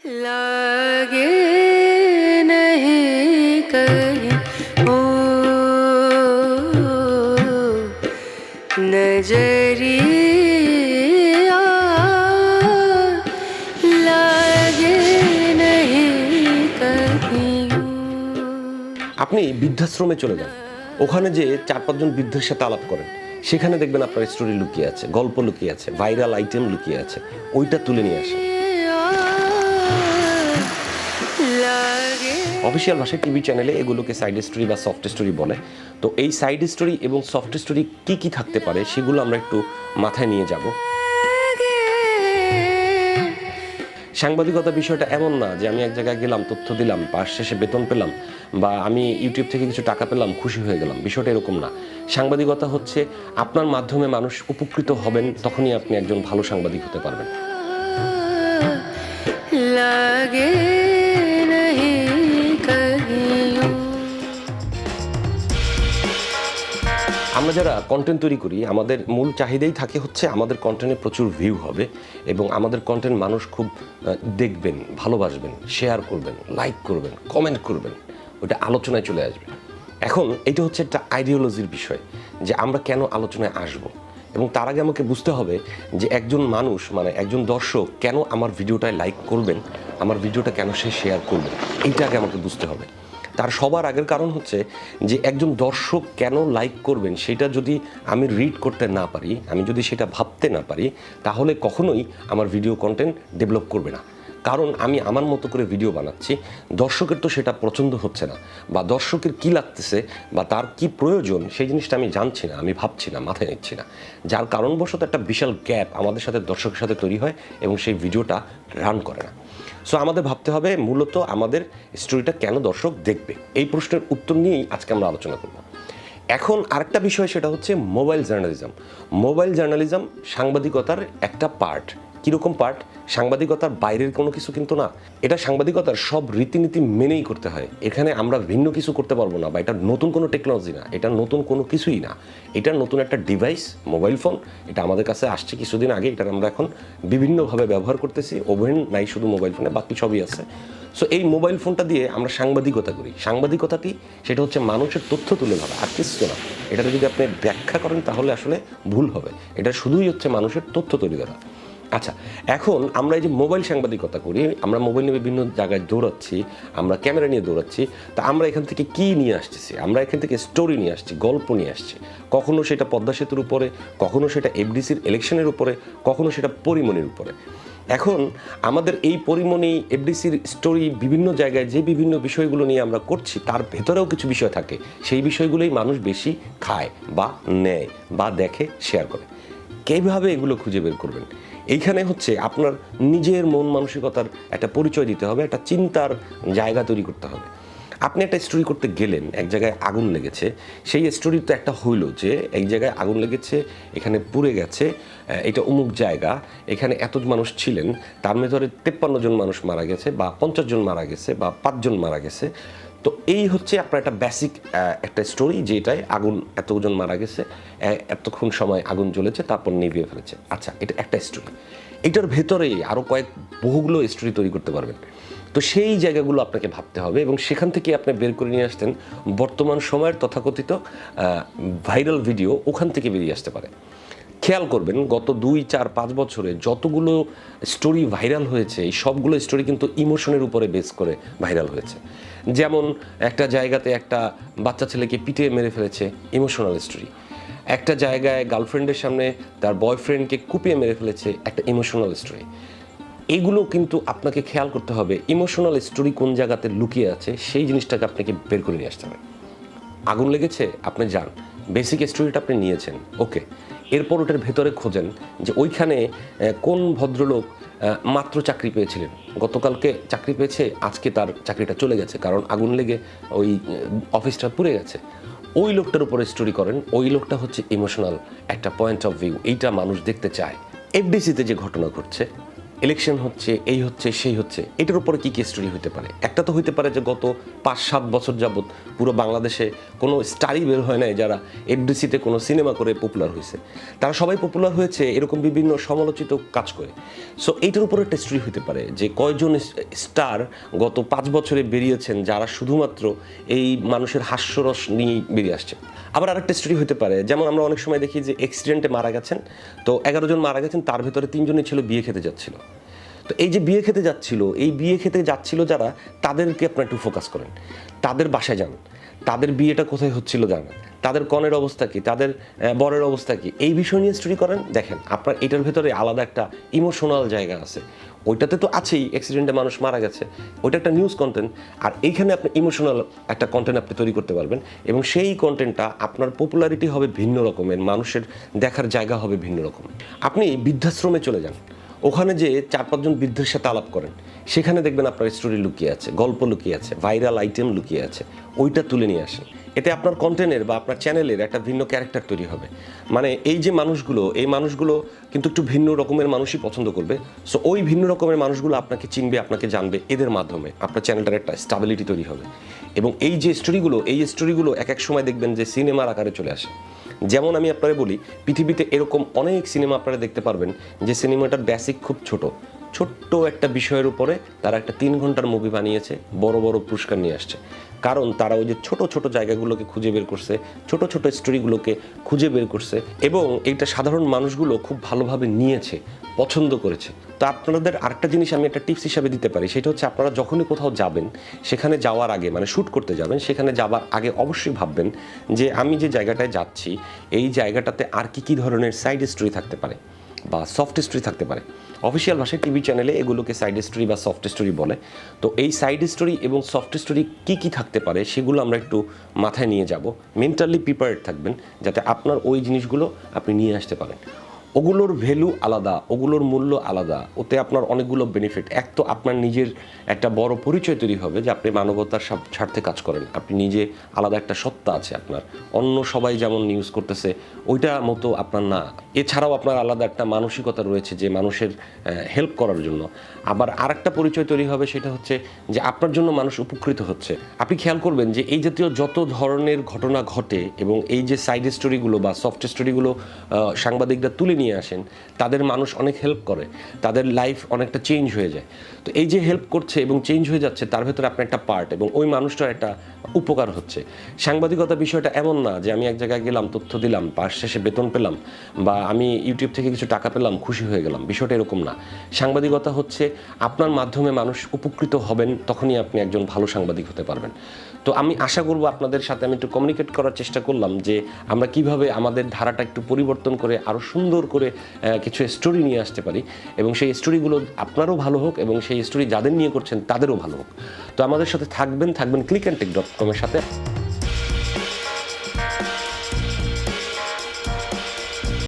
लागे नहीं कहीं ओ नजरिया लागे नहीं कहीं আপনি বৃদ্ধাশ্রমে চলে যান, ওখানে যে 4-5 জন বৃদ্ধের সাথে আলাপ করেন, সেখানে দেখবেন আপনার স্টোরি লুকিয়ে আছে, গল্প লুকিয়ে আছে, ভাইরাল আইটেম লুকিয়ে আছে, ওইটা তুলে নিয়ে আসেন। অফিসিয়াল ভাষায় টিভি চ্যানেলে এগুলোকে সাইড স্টোরি বা সফট স্টোরি বলে। তো এই সাইড স্টোরি এবং সফট স্টোরি কি কি থাকতে পারে সেগুলো আমরা একটু মাথায় নিয়ে যাব। সাংবাদিকতা বিষয়টা এমন না যে আমি এক জায়গায় গেলাম, তথ্য দিলাম, পাশ শেষে বেতন পেলাম, বা আমি ইউটিউব থেকে কিছু টাকা পেলাম, খুশি হয়ে গেলাম। বিষয়টা এরকম না। সাংবাদিকতা হচ্ছে আপনার মাধ্যমে মানুষ উপকৃত হবেন, তখনই আপনি একজন ভালো সাংবাদিক হতে পারবেন। लागे नहीं कहीं আমরা যারা কন্টেন্ট তৈরি করি, আমাদের মূল চাহিদাই থাকে হচ্ছে আমাদের কন্টেন্টে প্রচুর ভিউ হবে এবং আমাদের কন্টেন্ট মানুষ খুব দেখবেন, ভালোবাসবেন, শেয়ার করবেন, লাইক করবেন, কমেন্ট করবেন, ওটা আলোচনায় চলে আসবে। এখন এটা হচ্ছে একটা আইডিওলজির বিষয় যে আমরা কেন আলোচনায় আসব, এবং তার আগে আমাকে বুঝতে হবে যে একজন মানুষ মানে একজন দর্শক কেন আমার ভিডিওটায় লাইক করবেন, আমার ভিডিওটা কেন সে শেয়ার করবেন, এইটা আগে আমাকে বুঝতে হবে। তার সবার আগের কারণ হচ্ছে যে একজন দর্শক কেন লাইক করবেন সেটা যদি আমি রিড করতে না পারি, আমি যদি সেটা ভাবতে না পারি, তাহলে কখনোই আমার ভিডিও কন্টেন্ট ডেভেলপ করবে না। কারণ আমি আমার মতো করে ভিডিও বানাচ্ছি, দর্শকের তো সেটা পছন্দ হচ্ছে না, বা দর্শকের কি লাগতেছে বা তার কি প্রয়োজন সেই জিনিসটা আমি জানছি না, আমি ভাবছি না, মাথায় নিচ্ছি না, যার কারণবশত একটা বিশাল গ্যাপ আমাদের সাথে দর্শকের সাথে তৈরি হয় এবং সেই ভিডিওটা রান করে না। সো আমাদের ভাবতে হবে মূলত আমাদের স্টোরিটা কেন দর্শক দেখবে, এই প্রশ্নের উত্তর নিয়েই আজকে আমরা আলোচনা করব। এখন আরেকটা বিষয়, সেটা হচ্ছে মোবাইল জার্নালিজম। মোবাইল জার্নালিজম সাংবাদিকতার একটা পার্ট। কীরকম পার্ট? সাংবাদিকতার বাইরের কোনো কিছু কিন্তু না, এটা সাংবাদিকতার সব রীতিনীতি মেনেই করতে হয়। এখানে আমরা ভিন্ন কিছু করতে পারবো না, বা এটা নতুন কোনো টেকনোলজি না, এটা নতুন কোনো কিছুই না, এটা নতুন একটা ডিভাইস, মোবাইল ফোন। এটা আমাদের কাছে আসছে কিছুদিন আগে, এটা আমরা এখন বিভিন্নভাবে ব্যবহার করতেছি। ওভেন নাই শুধু মোবাইল ফোনে, বাকি সবই আছে। সো এই মোবাইল ফোনটা দিয়ে আমরা সাংবাদিকতা করি। সাংবাদিকতা কি? সেটা হচ্ছে মানুষের তথ্য তুলে ধরা, আর কিছু না। এটাতে যদি আপনি ব্যাখ্যা করেন তাহলে আসলে ভুল হবে। এটা শুধুই হচ্ছে মানুষের তথ্য তুলে ধরা। আচ্ছা, এখন আমরা এই যে মোবাইল সাংবাদিকতা করি, আমরা মোবাইল নিয়ে বিভিন্ন জায়গায় দৌড়াচ্ছি, আমরা ক্যামেরা নিয়ে দৌড়াচ্ছি, তা আমরা এখান থেকে কি নিয়ে আসতেছি? আমরা এখান থেকে স্টোরি নিয়ে আসছি, গল্প নিয়ে আসছি। কখনো সেটা পদ্মা সেতুর উপরে, কখনো সেটা এফডিসির ইলেকশনের উপরে, কখনো সেটা পরিমণির উপরে। এখন আমাদের এই পরিমণি, এফডিসির স্টোরি, বিভিন্ন জায়গায় যে বিভিন্ন বিষয়গুলো নিয়ে আমরা করছি, তার ভেতরেও কিছু বিষয় থাকে, সেই বিষয়গুলোই মানুষ বেশি খায় বা নেয় বা দেখে, শেয়ার করে। কীভাবে এগুলো খুঁজে বের করবেন? এইখানে হচ্ছে আপনার নিজের মন মানসিকতার একটা পরিচয় দিতে হবে, একটা চিন্তার জায়গা তৈরি করতে হবে। আপনি একটা স্টোরি করতে গেলেন, এক জায়গায় আগুন লেগেছে, সেই স্টোরি তো একটা হইলো যে এই জায়গায় আগুন লেগেছে, এখানে পুড়ে গেছে, এটা অমুক জায়গা, এখানে এত মানুষ ছিলেন, তার ভেতরে 53 জন মানুষ মারা গেছে, বা 50 জন মারা গেছে, বা 5 জন মারা গেছে। তো এই হচ্ছে আপনার একটা বেসিক একটা স্টোরি, যেটায় আগুন, এতজন মারা গেছে, এতক্ষণ সময় আগুন জ্বলেছে, তারপর নিভিয়ে ফেলেছে। আচ্ছা, এটা একটা স্টোরি। এটার ভেতরেই আরও বহুগুলো স্টোরি তৈরি করতে পারবেন। তো সেই জায়গাগুলো আপনাকে ভাবতে হবে, এবং সেখান থেকে আপনি বের করে নিয়ে আসতেন বর্তমান সময়ের তথাকথিত ভাইরাল ভিডিও, ওখান থেকে বেরিয়ে আসতে পারে। খেয়াল করবেন, গত 2, 4, 5 বছরে যতগুলো স্টোরি ভাইরাল হয়েছে, এই সবগুলো স্টোরি কিন্তু ইমোশনের উপরে বেস করে ভাইরাল হয়েছে। যেমন একটা জায়গাতে একটা বাচ্চা ছেলেকে পিটিয়ে মেরে ফেলেছে, ইমোশনাল স্টোরি। একটা জায়গায় গার্লফ্রেন্ডের সামনে তার বয়ফ্রেন্ডকে কুপিয়ে মেরে ফেলেছে, একটা ইমোশনাল স্টোরি। এগুলো কিন্তু আপনাকে খেয়াল করতে হবে, ইমোশনাল স্টোরি কোন জায়গাতে লুকিয়ে আছে, সেই জিনিসটাকে আপনাকে বের করে নিয়ে আসতে হবে। আগুন লেগেছে, আপনি যান, বেসিক স্টোরিটা আপনি নিয়েছেন, ওকে। এরপর ওটার ভেতরে খোঁজেন যে ওইখানে কোন ভদ্রলোক মাত্র চাকরি পেয়েছিলেন, গতকালকে চাকরি পেয়েছে, আজকে তার চাকরিটা চলে গেছে কারণ আগুন লেগে ওই অফিসটা পুড়ে গেছে। ওই লোকটার উপরে স্টোরি করেন, ওই লোকটা হচ্ছে ইমোশনাল একটা পয়েন্ট অফ ভিউ, এইটা মানুষ দেখতে চায়। এফডিসিতে যে ঘটনা ঘটছে, ইলেকশন হচ্ছে, এই হচ্ছে, সেই হচ্ছে, এটার উপরে কী কী স্টোরি হতে পারে? একটা তো হইতে পারে যে গত 5-7 বছর যাবৎ পুরো বাংলাদেশে কোনো স্টারই বের হয় নাই যারা এফডিসিতে কোনো সিনেমা করে পপুলার হয়েছে। তারা সবাই পপুলার হয়েছে এরকম বিভিন্ন সমালোচিত কাজ করে। সো এইটার উপরে একটা স্টোরি হতে পারে যে কয়জন স্টার গত 5 বছরে বেরিয়েছেন যারা শুধুমাত্র এই মানুষের হাস্যরস নিয়েই বেরিয়ে আসছে। আবার আরেকটা স্টোরি হতে পারে, যেমন আমরা অনেক সময় দেখি যে অ্যাক্সিডেন্টে মারা গেছেন, তো 11 জন মারা গেছেন, তার ভেতরে 3 জনই ছিল বিয়ে খেতে যাচ্ছিল। তো এই যে বিয়ে খেতে যাচ্ছিল, এই বিয়ে খেতে যাচ্ছিল যারা, তাদেরকে আপনারা একটু ফোকাস করেন, তাদের বাসায় যান, তাদের বিয়েটা কোথায় হচ্ছিল জানেন, তাদের কনের অবস্থা কী, তাদের বরের অবস্থা কী, এই বিষয় নিয়ে স্টোরি করেন। দেখেন আপনার এটার ভেতরে আলাদা একটা ইমোশনাল জায়গা আছে। ওইটাতে তো আছেই, অ্যাক্সিডেন্টে মানুষ মারা গেছে, ওইটা একটা নিউজ কন্টেন্ট। আর এইখানে আপনি ইমোশনাল একটা কন্টেন্ট আপনি তৈরি করতে পারবেন, এবং সেই কন্টেন্টটা আপনার পপুলারিটি হবে ভিন্ন রকমের, মানুষের দেখার জায়গা হবে ভিন্ন রকম। আপনি বৃদ্ধাশ্রমে চলে যান, ওখানে যে 4-5 জন বৃদ্ধের সাথে আলাপ করেন, সেখানে দেখবেন আপনার স্টোরি লুকিয়ে আছে, গল্প লুকিয়ে আছে, ভাইরাল আইটেম লুকিয়ে আছে, ওইটা তুলে নিয়ে আসেন। এতে আপনার কন্টেন্টের বা আপনার চ্যানেলের একটা ভিন্ন ক্যারেক্টার তৈরি হবে। মানে এই যে মানুষগুলো, এই মানুষগুলো কিন্তু একটু ভিন্ন রকমের মানুষই পছন্দ করবে। সো ওই ভিন্ন রকমের মানুষগুলো আপনাকে চিনবে, আপনাকে জানবে, এদের মাধ্যমে আপনার চ্যানেলটার একটা স্টেবিলিটি তৈরি হবে। এবং এই যে স্টোরিগুলো এক এক সময় দেখবেন যে সিনেমার আকারে চলে আসে। যেমন আমি আপনারা বলি, পৃথিবীতে এরকম অনেক সিনেমা আপনারা দেখতে পারবেন যে সিনেমাটার বেসিক খুব ছোট্ট একটা বিষয়ের উপরে তারা একটা 3 ঘন্টার মুভি বানিয়েছে, বড় বড় পুরস্কার নিয়ে আসছে। কারণ তারা ওই যে ছোট জায়গাগুলোকে খুঁজে বের করছে, ছোট স্টোরিগুলোকে খুঁজে বের করছে, এবং এইটা সাধারণ মানুষগুলো খুব ভালোভাবে নিয়েছে, পছন্দ করেছে। তো আপনাদের আরেকটা জিনিস আমি একটা টিপস হিসাবে দিতে পারি, সেটা হচ্ছে আপনারা যখনই কোথাও যাবেন, সেখানে যাওয়ার আগে, মানে শ্যুট করতে যাবেন, সেখানে যাবার আগে অবশ্যই ভাববেন যে আমি যে জায়গাটায় যাচ্ছি, এই জায়গাটাতে আর কি ধরনের সাইড স্টোরি থাকতে পারে বা সফট স্টোরি থাকতে পারে। অফিসিয়াল ভাষায় টিভি চ্যানেলে এগুলোকে সাইড স্টোরি বা সফট স্টোরি বলে। তো এই সাইড স্টোরি এবং সফট স্টোরি কী থাকতে পারে সেগুলো আমরা একটু মাথায় নিয়ে যাব, মেন্টালি প্রিপেয়ার্ড থাকবেন যাতে আপনার ওই জিনিসগুলো আপনি নিয়ে আসতে পারেন। ওগুলোর ভ্যালু আলাদা, ওগুলোর মূল্য আলাদা, ওতে আপনার অনেকগুলো বেনিফিট। এক তো আপনার নিজের একটা বড় পরিচয় তৈরি হবে যে আপনি মানবতার স্বার্থে কাজ করেন, আপনি নিজে আলাদা একটা সত্তা আছে আপনার, অন্য সবাই যেমন নিউজ করতেছে ওইটা মতো আপনার না। এছাড়াও আপনার আলাদা একটা মানসিকতা রয়েছে যে মানুষের হেল্প করার জন্য। আবার আরেকটা পরিচয় তৈরি হবে, সেটা হচ্ছে যে আপনার জন্য মানুষ উপকৃত হচ্ছে। আপনি খেয়াল করবেন যে এই জাতীয় যত ধরনের ঘটনা ঘটে এবং এই যে সাইড স্টোরিগুলো বা সফট স্টোরিগুলো সাংবাদিকরা তুলে নিয়ে আসেন, তাদের মানুষ অনেক হেল্প করে, তাদের লাইফ অনেকটা চেঞ্জ হয়ে যায়। তো এই যে হেল্প করছে এবং চেঞ্জ হয়ে যাচ্ছে, তার ভেতরে আপনার একটা পার্ট, এবং ওই মানুষটার একটা উপকার হচ্ছে। সাংবাদিকতা বিষয়টা এমন না যে আমি এক জায়গায় গেলাম, তথ্য দিলাম, পাশ শেষে বেতন পেলাম, বা আমি ইউটিউব থেকে কিছু টাকা পেলাম, খুশি হয়ে গেলাম, বিষয়টা এরকম না। সাংবাদিকতা হচ্ছে আপনার মাধ্যমে মানুষ উপকৃত হবেন, তখনই আপনি একজন ভালো সাংবাদিক হতে পারবেন। তো আমি আশা করব আপনাদের সাথে আমি একটু কমিউনিকেট করার চেষ্টা করলাম যে আমরা কিভাবে আমাদের ধারাটা একটু পরিবর্তন করে আরও সুন্দর করে কিছু স্টোরি নিয়ে আসতে পারি, এবং সেই স্টোরিগুলো আপনারও ভালো হোক এবং সেই স্টোরি যাদের নিয়ে করছেন তাদেরও ভালো হোক। তো আমাদের সাথে থাকবেন clickandtech.com এর সাথে।